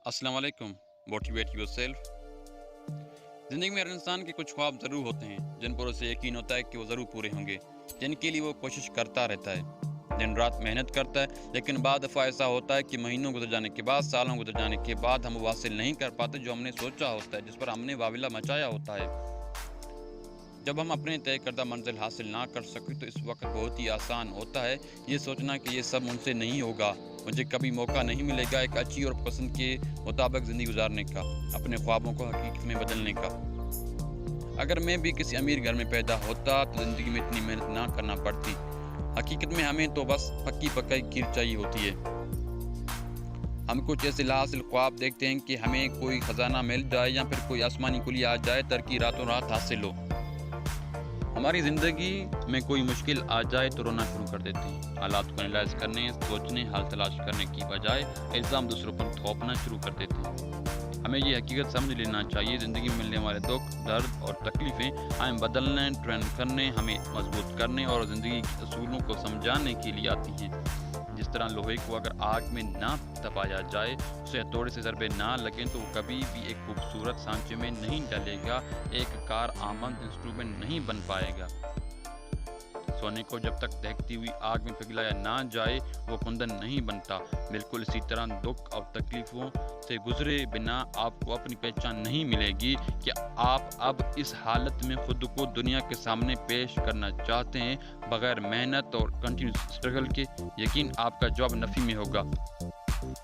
अस्सलाम वालेकुम। Motivate yourself. ज़िंदगी में हर इंसान के कुछ ख्वाब ज़रूर होते हैं जिन पर उसे यकीन होता है कि वो ज़रूर पूरे होंगे, जिनके लिए वो कोशिश करता रहता है, दिन रात मेहनत करता है। लेकिन बाद दफ़ा ऐसा होता है कि महीनों गुजर जाने के बाद, सालों गुजर जाने के बाद हम वो हासिल नहीं कर पाते जो हमने सोचा होता है, जिस पर हमने वाविला मचाया होता है। जब हम अपने तय करदा मंजिल हासिल ना कर सकें तो इस वक्त बहुत ही आसान होता है ये सोचना कि ये सब मुझसे नहीं होगा, मुझे कभी मौका नहीं मिलेगा एक अच्छी और पसंद के मुताबिक ज़िंदगी गुजारने का, अपने ख्वाबों को हकीकत में बदलने का। अगर मैं भी किसी अमीर घर में पैदा होता तो ज़िंदगी में इतनी मेहनत ना करना पड़ती। हकीकत में हमें तो बस पक्की पकाई खीर चाहिए होती है। हम कुछ ऐसे लाहासिल ख्वाब देखते हैं कि हमें कोई ख़जाना मिल जाए या फिर कोई आसमानी कुली आ जाए, तरक्की रातों रात हासिल हो। हमारी ज़िंदगी में कोई मुश्किल आ जाए तो रोना शुरू कर देते हैं। हालात को एनालाइज करने, सोचने, हल तलाश करने की बजाय इल्ज़ाम दूसरों पर थोपना शुरू कर देते हैं। हमें ये हकीकत समझ लेना चाहिए, ज़िंदगी में मिलने वाले दुख, दर्द और तकलीफ़ें हमें बदलने, ट्रेन करने, हमें मजबूत करने और ज़िंदगी के असूलों को समझाने के लिए आती हैं। जिस तरह लोहे को अगर आग में ना दबाया जाए, उसे हथौड़े से ज़रबे ना लगें तो वो कभी भी एक खूबसूरत सांचे में नहीं डलेगा, एक कार आमद इंस्ट्रूमेंट नहीं बन पाएगा। सोने को जब तक दहकती हुई आग में पिघलाया ना जाए वो कुंदन नहीं बनता। बिल्कुल इसी तरह दुख और तकलीफ़ों से गुजरे बिना आपको अपनी पहचान नहीं मिलेगी कि आप अब इस हालत में खुद को दुनिया के सामने पेश करना चाहते हैं बगैर मेहनत और कंटिन्यूस स्ट्रगल के। यकीन आपका जवाब नफ़ी में होगा।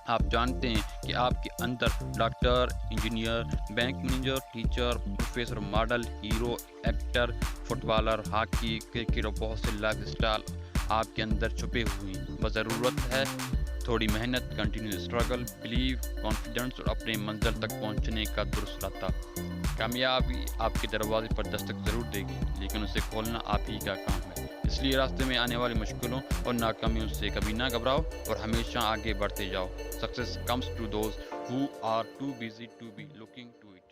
आप जानते हैं कि आपके अंदर doctor, engineer, bank manager, teacher, professor, model, hero, actor, footballer, hockey, cricket और बहुत से लाइफ स्टाइल आपके अंदर छुपे हुए हैं। बस ज़रूरत है थोड़ी मेहनत, कंटिन्यूस स्ट्रगल, बिलीव, कॉन्फिडेंस और अपने मंजिल तक पहुंचने का दुरुस्त रास्ता। कामयाबी आपके दरवाजे पर दस्तक ज़रूर देगी, लेकिन उसे खोलना आप ही का काम है। इसलिए रास्ते में आने वाली मुश्किलों और नाकामियों से कभी ना घबराओ और हमेशा आगे बढ़ते जाओ। Success comes to those who are too busy to be looking to it.